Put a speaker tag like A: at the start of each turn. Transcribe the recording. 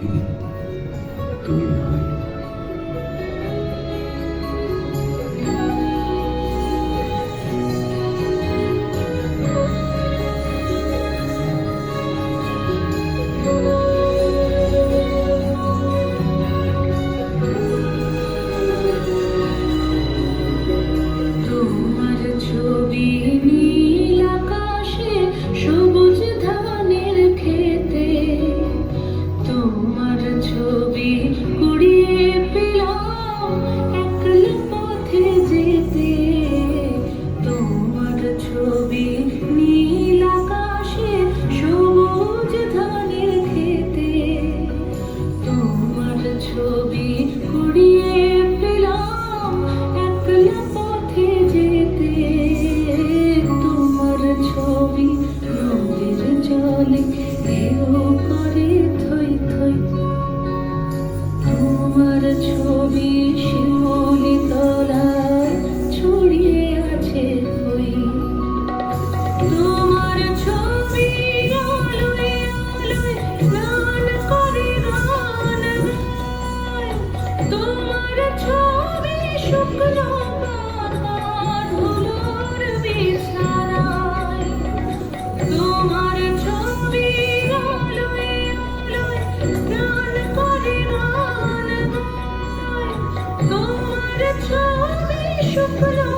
A: একদিন তুমি নয়।
B: তোমার ছবি নীল আকাশে, সবুজ ধানের খেতে, তোমার ছবি কুড়িয়ে পেলাম একলা পথে যেতে। তোমার ছবি নীল আকাশে, সবুজ ধানের খেতে, তোমার ছবি কুড়িয়ে পেলাম একলা পথে যেতে। তোমার ছবি নদীর জলে ঢেউ করে থই থই, তোমার ছবি শিউলি তলায় ছড়িয়ে আছে কই। তোমার ছবি আলোয় আলোয় গান করে গান গায়, তোমার ছবি শুকনো পাতার ধুলোর বিছানায়। তোমার ছবি আলোয় আলোয় গান করে গান গায়, তোমার ছবি শুকনো